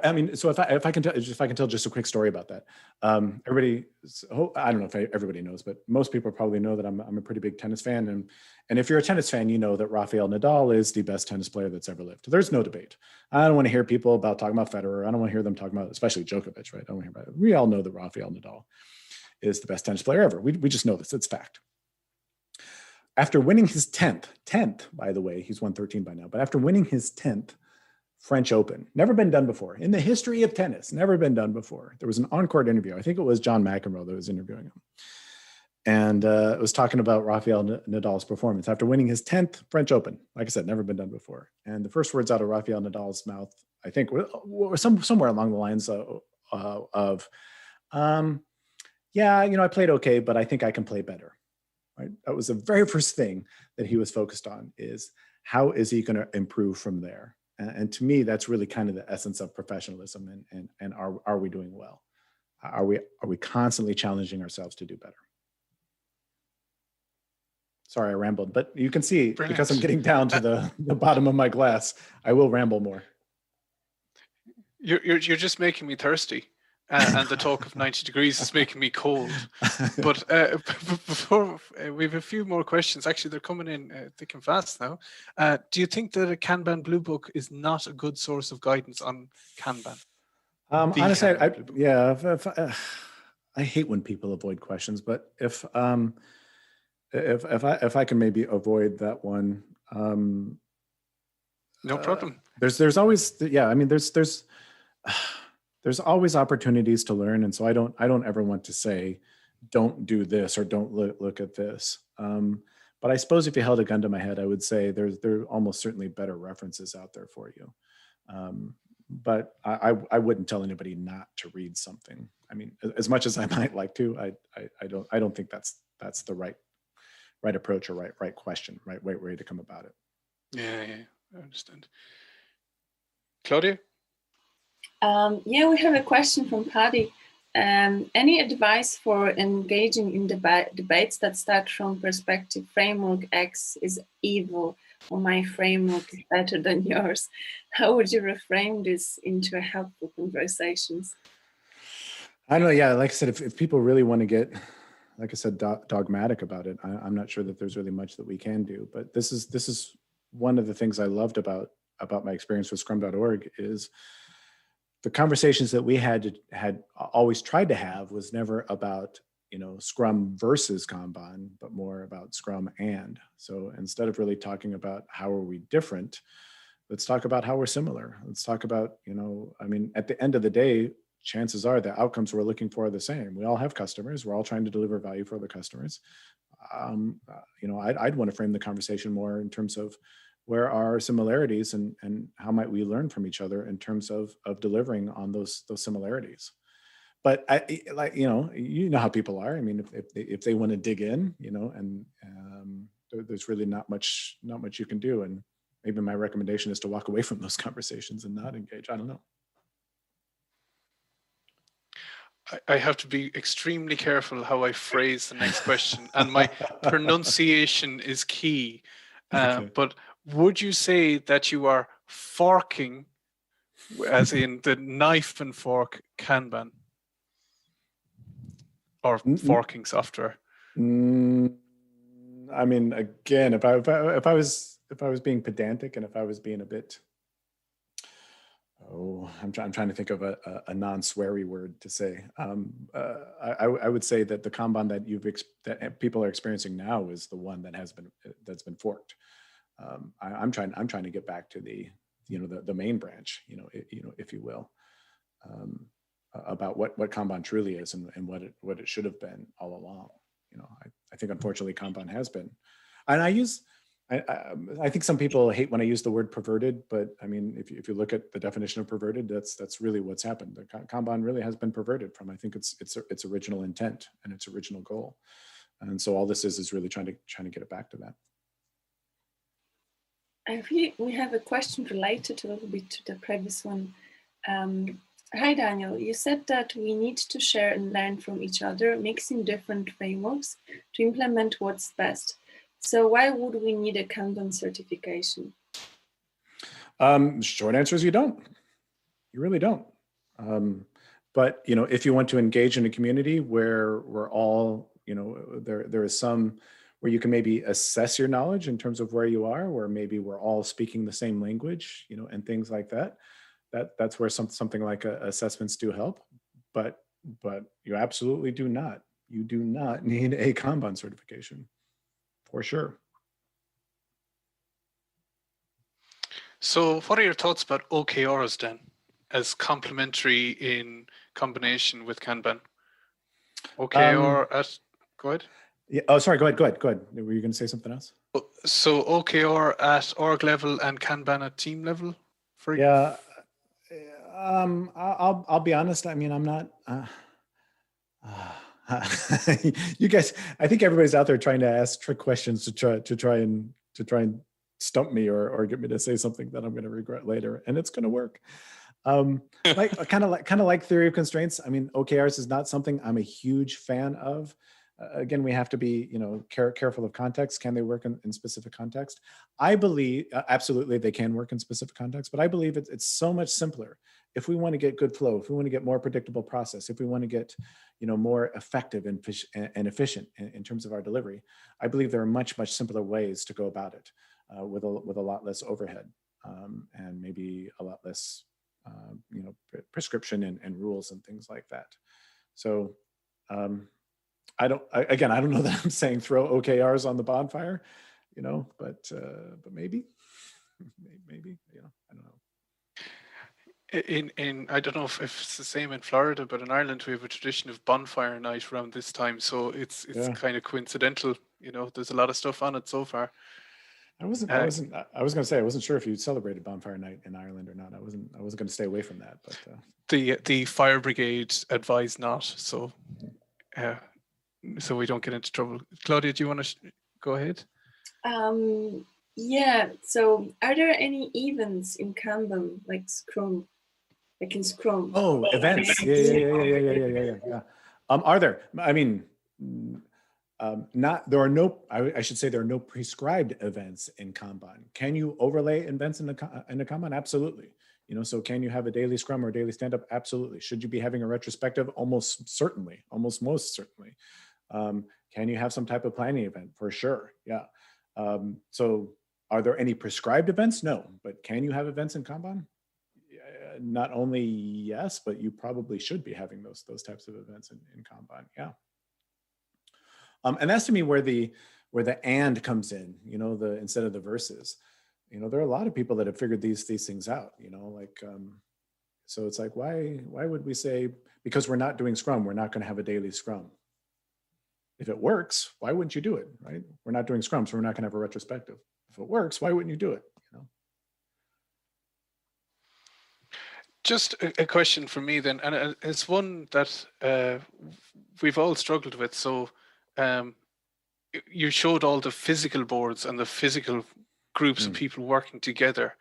I mean, so if I can tell just a quick story about that. Everybody, I don't know if everybody knows, but most people probably know that I'm a pretty big tennis fan. And if you're a tennis fan, you know that Rafael Nadal is the best tennis player that's ever lived. There's no debate. I don't want to hear people talking about Federer. I don't want to hear them talking about, especially Djokovic, right? I don't want to hear about it. We all know that Rafael Nadal is the best tennis player ever. We just know this. It's fact. After winning his 10th, by the way, he's won 13 by now, but after winning his 10th French Open, never been done before in the history of tennis, never been done before. There was an on-court interview. I think it was John McEnroe that was interviewing him. And it was talking about Rafael Nadal's performance after winning his 10th French Open. Like I said, never been done before. And the first words out of Rafael Nadal's mouth, I think, were somewhere along the lines of yeah, you know, I played okay, but I think I can play better. Right? That was the very first thing that he was focused on, is how is he going to improve from there? And to me, that's really kind of the essence of professionalism. And are we doing well? Are we constantly challenging ourselves to do better? Sorry, I rambled, but you can see, brilliant, because I'm getting down to the bottom of my glass, I will ramble more. You're just making me thirsty. And the talk of 90 degrees is making me cold. But before we have a few more questions. Actually, they're coming in thick and fast now. Do you think that a Kanban Blue Book is not a good source of guidance on Kanban? Honestly, I hate when people avoid questions. But if I can maybe avoid that one, no problem. There's always, yeah. I mean, there's always opportunities to learn. And so I don't ever want to say, don't do this or don't look at this. But I suppose if you held a gun to my head, I would say there are almost certainly better references out there for you. But I wouldn't tell anybody not to read something. I mean, as much as I might like to, I don't think that's the right approach or right question, right way to come about it. Yeah, I understand. Claudia? Yeah, we have a question from Paddy. Any advice for engaging in debates that start from perspective framework X is evil or my framework is better than yours? How would you reframe this into a helpful conversations? I don't know. Yeah, like I said, if people really want to get, like I said, dogmatic about it, I'm not sure that there's really much that we can do. But this is one of the things I loved about my experience with Scrum.org is the conversations that we had always tried to have was never about, Scrum versus Kanban, but more about Scrum and. So instead of really talking about how are we different, let's talk about how we're similar. Let's talk about, at the end of the day, chances are the outcomes we're looking for are the same. We all have customers. We're all trying to deliver value for the customers. I'd want to frame the conversation more in terms of where are similarities and how might we learn from each other in terms of delivering on those similarities. But how people are. I mean, if they want to dig in, there's really not much you can do. And maybe my recommendation is to walk away from those conversations and not engage. I don't know. I have to be extremely careful how I phrase the next question, and my pronunciation is key. Okay. But would you say that you are forking, as in the knife and fork Kanban, or forking software? I mean, again, if I was being pedantic and if I was being a bit, I'm trying to think of a non-sweary word to say. I would say that the Kanban that people are experiencing now is the one that's been forked. I'm trying to get back to the main branch, if you will, about what Kanban truly is and what it should have been all along. I think unfortunately Kanban has been, and I think some people hate when I use the word perverted, but I mean, if you look at the definition of perverted, that's really what's happened. The Kanban really has been perverted from, I think its original intent and its original goal. And so all this is really trying to get it back to that. We have a question related a little bit to the previous one. Hi, Daniel. You said that we need to share and learn from each other, mixing different frameworks to implement what's best. So why would we need a Kanban certification? Short answer is you don't. You really don't. But if you want to engage in a community where we're all, there is some where you can maybe assess your knowledge in terms of where you are, where maybe we're all speaking the same language, and things like that. That's where something like assessments do help. But you absolutely do not. You do not need a Kanban certification, for sure. So what are your thoughts about OKRs then, as complementary in combination with Kanban? OKR go ahead. Yeah. Oh, sorry. Go ahead. Were you going to say something else? So OKR at org level and Kanban at team level? Yeah. I'll be honest. I mean, I'm not. You guys, I think everybody's out there trying to ask trick questions to try and stump me or get me to say something that I'm going to regret later, and it's going to work. Like kind of like theory of constraints. I mean, OKRs is not something I'm a huge fan of. Again, we have to be, careful of context. Can they work in specific context? I believe absolutely they can work in specific context, but I believe it's so much simpler. If we want to get good flow, if we want to get more predictable process, if we want to get, more effective and efficient in terms of our delivery, I believe there are much simpler ways to go about it with a lot less overhead and maybe a lot less, prescription and rules and things like that. So. I don't know that I'm saying throw OKRs on the bonfire, but maybe, I don't know. In I don't know if it's the same in Florida, but in Ireland we have a tradition of bonfire night around this time, so it's Yeah. kind of coincidental. There's a lot of stuff on it so far. I was going to say, I wasn't sure if you celebrated bonfire night in Ireland or not. I wasn't going to stay away from that, but the fire brigade advise not, so we don't get into trouble. Claudia, do you want to go ahead? Yeah. So, are there any events in Kanban like Scrum, like in Scrum? Oh, events. Yeah. Are there? I mean, there are no. I should say there are no prescribed events in Kanban. Can you overlay events in the Kanban? Absolutely. So can you have a daily Scrum or a daily stand-up? Absolutely. Should you be having a retrospective? Almost certainly. Almost most certainly. Can you have some type of planning event? For sure. Yeah. So are there any prescribed events? No. But can you have events in Kanban? Not only yes, but you probably should be having those types of events in Kanban. Yeah. And that's to me where the and comes in, instead of the verses. There are a lot of people that have figured these things out, so it's like, why would we say, because we're not doing Scrum, we're not going to have a daily Scrum? If it works, why wouldn't you do it, right? We're not doing Scrum, so we're not going to have a retrospective. If it works, why wouldn't you do it? Just a question for me then, and it's one that we've all struggled with. So you showed all the physical boards and the physical groups of people working together.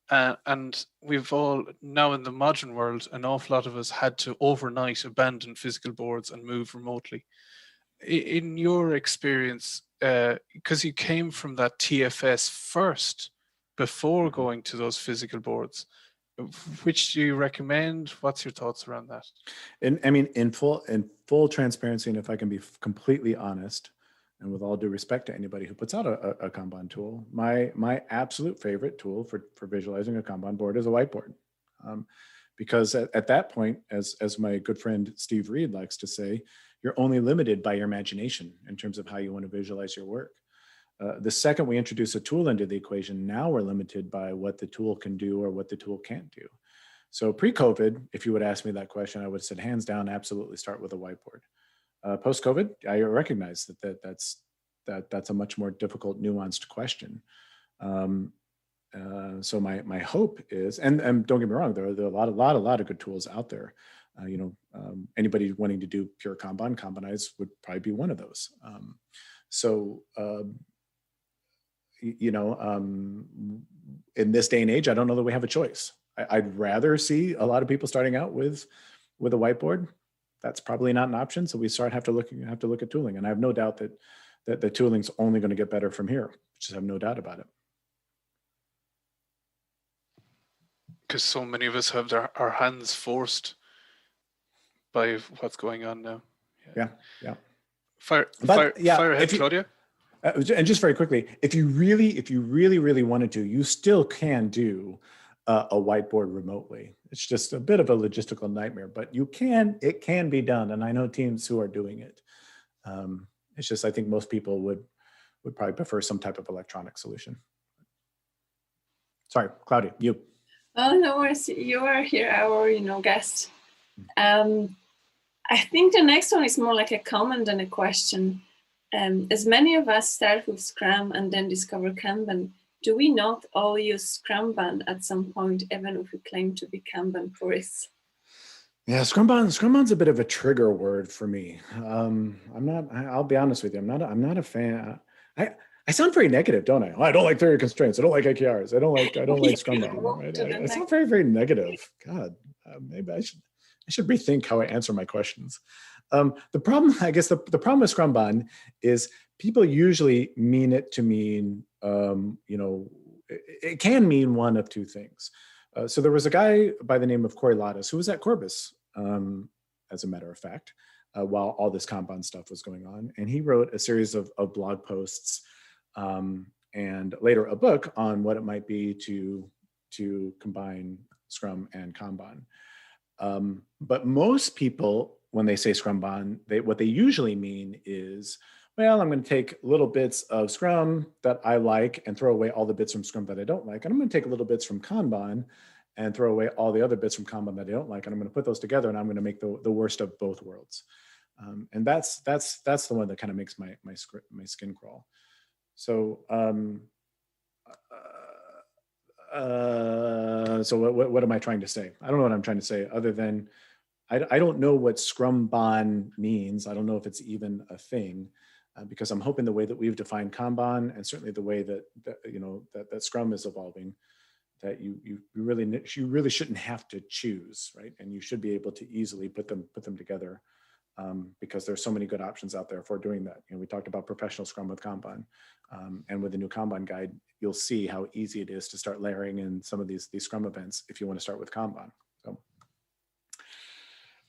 And we've all, now in the modern world, an awful lot of us had to overnight abandon physical boards and move remotely. In your experience, because you came from that TFS first before going to those physical boards, which do you recommend? What's your thoughts around that? And I mean, in full transparency, and if I can be completely honest, and with all due respect to anybody who puts out a Kanban tool, my absolute favorite tool for visualizing a Kanban board is a whiteboard. Because at that point, as my good friend Steve Reed likes to say, you're only limited by your imagination in terms of how you want to visualize your work. The second we introduce a tool into the equation, now we're limited by what the tool can do or what the tool can't do. So pre-COVID, if you would ask me that question, I would have said hands down, absolutely start with a whiteboard. Post-COVID, I recognize that's a much more difficult, nuanced question. So my hope is, and don't get me wrong, there are a lot of good tools out there. Anybody wanting to do pure Kanbanize would probably be one of those. In this day and age, I don't know that we have a choice. I'd rather see a lot of people starting out with a whiteboard. That's probably not an option. So we have to look at tooling, and I have no doubt that the tooling's only going to get better from here. Just have no doubt about it. Because so many of us have our hands forced by what's going on now. Yeah. Fire ahead, Claudia. And just very quickly, if you really wanted to, you still can do a whiteboard remotely. It's just a bit of a logistical nightmare, but it can be done. And I know teams who are doing it. It's just, I think most people would probably prefer some type of electronic solution. Sorry, Claudia, you. Oh, no worries. You are here, our guest. I think the next one is more like a comment than a question. As many of us start with Scrum and then discover Kanban, do we not all use Scrumban at some point, even if we claim to be Kanban purists? Yeah, Scrumban's a bit of a trigger word for me. I'll be honest with you. I'm not a fan. I sound very negative, don't I? I don't like theory constraints. I don't like AKRs. I don't like Scrumban. Right? I sound very, very negative. God, maybe I should rethink how I answer my questions. The problem, I guess, the problem with Scrumban is people usually mean it to mean, it can mean one of two things. So there was a guy by the name of Corey Lattis who was at Corbis, as a matter of fact, while all this Kanban stuff was going on. And he wrote a series of blog posts and later a book on what it might be to combine Scrum and Kanban. But most people, when they say Scrumban, what they usually mean is, well, I'm going to take little bits of Scrum that I like and throw away all the bits from Scrum that I don't like. And I'm going to take little bits from Kanban and throw away all the other bits from Kanban that I don't like, and I'm going to put those together, and I'm going to make the worst of both worlds. And that's the one that kind of makes my skin crawl. So so what am I trying to say? I don't know what I'm trying to say, other than I don't know what Scrumban means. I don't know if it's even a thing, because I'm hoping the way that we've defined Kanban, and certainly the way that Scrum is evolving, that you really shouldn't have to choose, right? And you should be able to easily put them together, because there's so many good options out there for doing that. We talked about professional Scrum with Kanban, and with the new Kanban guide, you'll see how easy it is to start layering in some of these Scrum events if you want to start with Kanban. So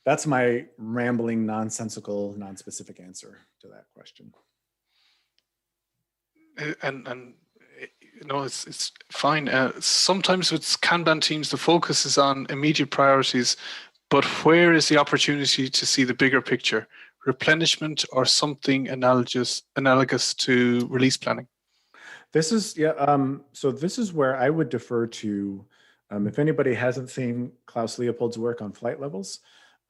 that's my rambling, nonsensical, non-specific answer to that question. And it's fine. Sometimes with Kanban teams, the focus is on immediate priorities, but where is the opportunity to see the bigger picture? Replenishment or something analogous to release planning? This is so this is where I would defer to, if anybody hasn't seen Klaus Leopold's work on flight levels,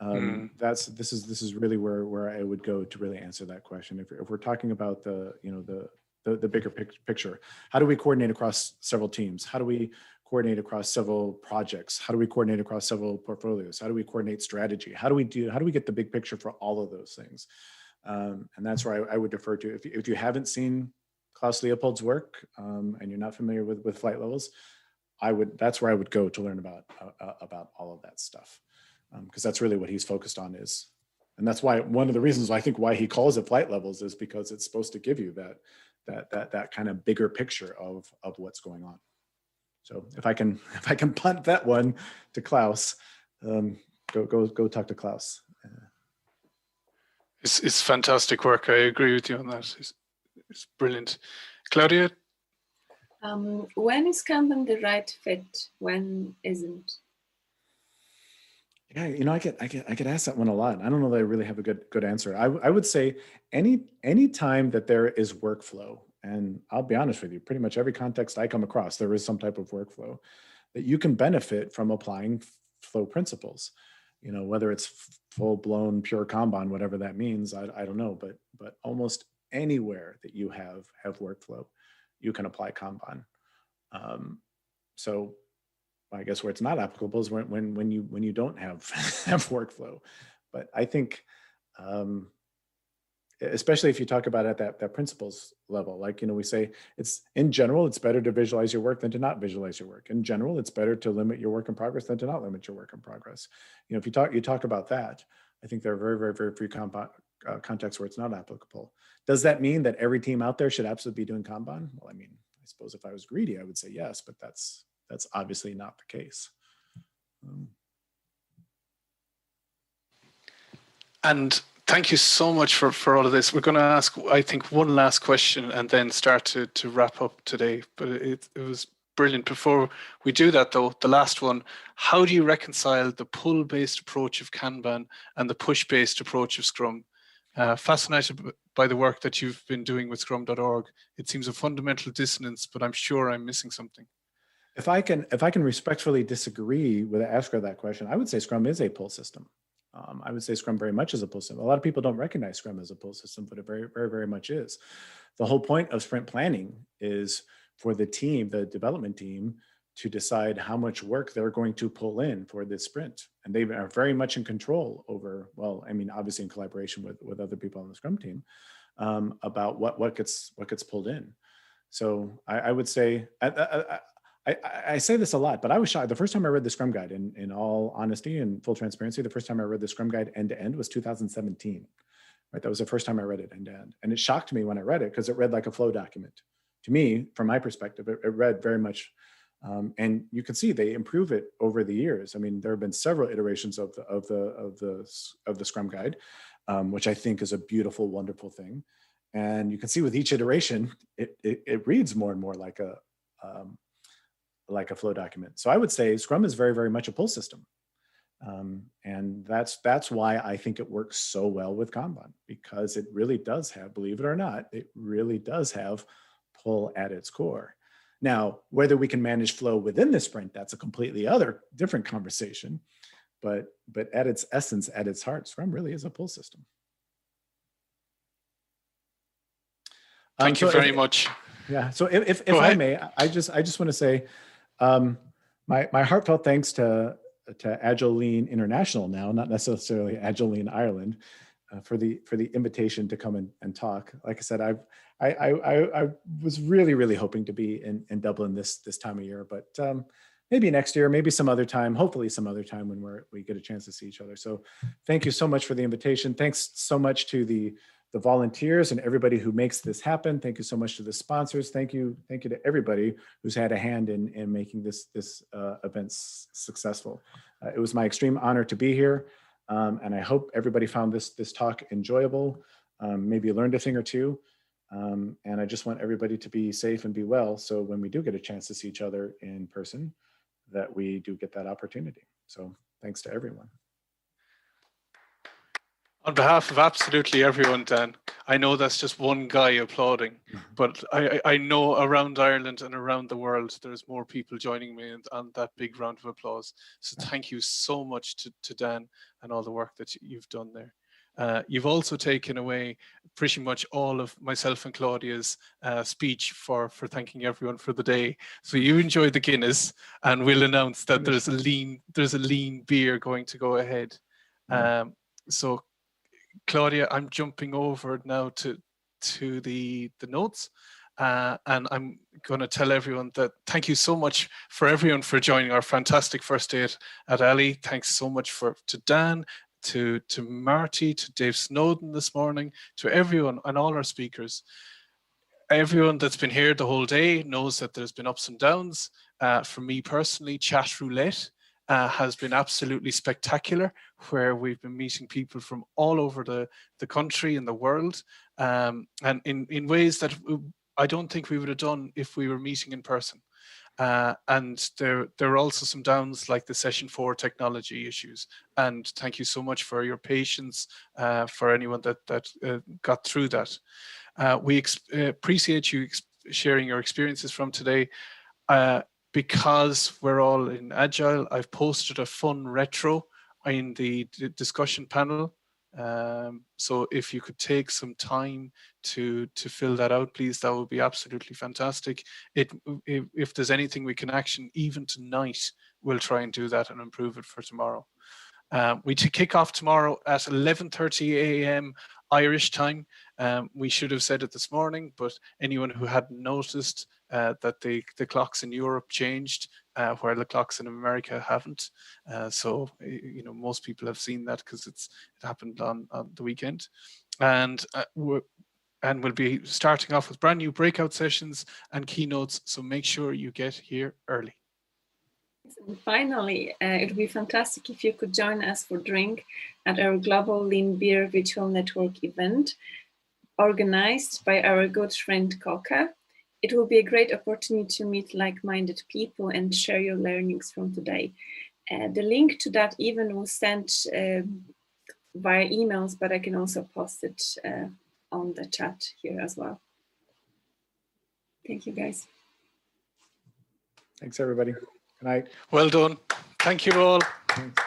this is really where I would go to really answer that question. If we're talking about the bigger picture, how do we coordinate across several teams? How do we coordinate across several projects? How do we coordinate across several portfolios? How do we coordinate strategy? How do we get the big picture for all of those things? And that's where I would defer to. If you haven't seen Klaus Leopold's work, and you're not familiar with flight levels, that's where I would go to learn about all of that stuff, because that's really what he's focused on is, and that's why one of the reasons I think why he calls it flight levels is because it's supposed to give you that kind of bigger picture of what's going on. So if I can punt that one to Klaus, go talk to Klaus. It's fantastic work. I agree with you on that. It's brilliant. Claudia? When is Kanban the right fit? When isn't? Yeah, I get asked that one a lot. I don't know that I really have a good answer. I would say any time that there is workflow, and I'll be honest with you, pretty much every context I come across, there is some type of workflow that you can benefit from applying flow principles. Whether it's full-blown pure Kanban, whatever that means, I don't know, but almost anywhere that you have workflow, you can apply Kanban. So I guess where it's not applicable is when you don't have workflow. But I think, especially if you talk about it at that principles level, like, we say in general, it's better to visualize your work than to not visualize your work. In general, it's better to limit your work in progress than to not limit your work in progress. If you talk about that, I think there are very, very, very few contexts where it's not applicable. Does that mean that every team out there should absolutely be doing Kanban? Well, I suppose if I was greedy, I would say yes, but that's obviously not the case. And thank you so much for all of this. We're going to ask, I think, one last question and then start to wrap up today. But it was brilliant. Before we do that, though, the last one, how do you reconcile the pull-based approach of Kanban and the push-based approach of Scrum? Fascinated by the work that you've been doing with scrum.org. It seems a fundamental dissonance, but I'm sure I'm missing something. If I can respectfully disagree with the asker of that question, I would say Scrum is a pull system. I would say Scrum very much is a pull system. A lot of people don't recognize Scrum as a pull system, but it very, very, very much is. The whole point of sprint planning is for the team, the development team, to decide how much work they're going to pull in for this sprint. And they are very much in control over, obviously in collaboration with other people on the Scrum team, about what gets pulled in. So I would say, I say this a lot, but I was shocked. The first time I read the Scrum Guide, in all honesty and full transparency, the first time I read the Scrum Guide end to end was 2017. Right, that was the first time I read it end to end, and it shocked me when I read it because it read like a flow document. To me, from my perspective, it read very much, and you can see they improve it over the years. There have been several iterations of the Scrum Guide, which I think is a beautiful, wonderful thing. And you can see with each iteration, it reads more and more like a flow document. So I would say Scrum is very, very much a pull system. And that's why I think it works so well with Kanban, because it really does have, believe it or not, it really does have pull at its core. Now, whether we can manage flow within the sprint, that's a completely different conversation. But at its essence, at its heart, Scrum really is a pull system. Thank you very much. Yeah. So if I may, I just want to say my heartfelt thanks to Agile Lean International now, not necessarily Agile Lean Ireland, for the invitation to come and talk. Like I said, I was really hoping to be in Dublin this time of year, but maybe next year, maybe some other time, hopefully some other time when we get a chance to see each other. So thank you so much for the invitation. Thanks so much to the volunteers and everybody who makes this happen. Thank you so much to the sponsors. Thank you to everybody who's had a hand in making this event successful. It was my extreme honor to be here, and I hope everybody found this talk enjoyable. Maybe learned a thing or two, and I just want everybody to be safe and be well. So when we do get a chance to see each other in person, that we do get that opportunity. So thanks to everyone. On behalf of absolutely everyone, Dan, I know that's just one guy applauding, but I know around Ireland and around the world, there's more people joining me on that big round of applause. So thank you so much to Dan and all the work that you've done there. You've also taken away pretty much all of myself and Claudia's speech for thanking everyone for the day. So you enjoy the Guinness, and we'll announce that there's a lean beer going to go ahead. So Claudia, I'm jumping over now to the notes, and I'm going to tell everyone that thank you so much for everyone for joining our fantastic first day at Ali. Thanks so much to Dan, to Marty, to Dave Snowden this morning, to everyone and all our speakers. Everyone that's been here the whole day knows that there's been ups and downs. For me personally, chat roulette has been absolutely spectacular, where we've been meeting people from all over the country and the world, and in ways that I don't think we would have done if we were meeting in person. And there are also some downs, like the session 4 technology issues. And thank you so much for your patience, for anyone that got through that. We appreciate you sharing your experiences from today. Because we're all in Agile, I've posted a fun retro in the discussion panel. So if you could take some time to fill that out, please, that would be absolutely fantastic. If there's anything we can action even tonight, we'll try and do that and improve it for tomorrow. We kick off tomorrow at 11:30 a.m. Irish time. We should have said it this morning, but anyone who hadn't noticed that the clocks in Europe changed, where the clocks in America haven't. So most people have seen that because it happened on the weekend, and we'll be starting off with brand new breakout sessions and keynotes. So make sure you get here early. And finally, it would be fantastic if you could join us for drink at our Global Lean Beer Virtual Network event, organized by our good friend Coca. It will be a great opportunity to meet like-minded people and share your learnings from today. The link to that event was sent via emails, but I can also post it on the chat here as well. Thank you, guys. Thanks, everybody. Good night. Well done. Thank you all. Thanks.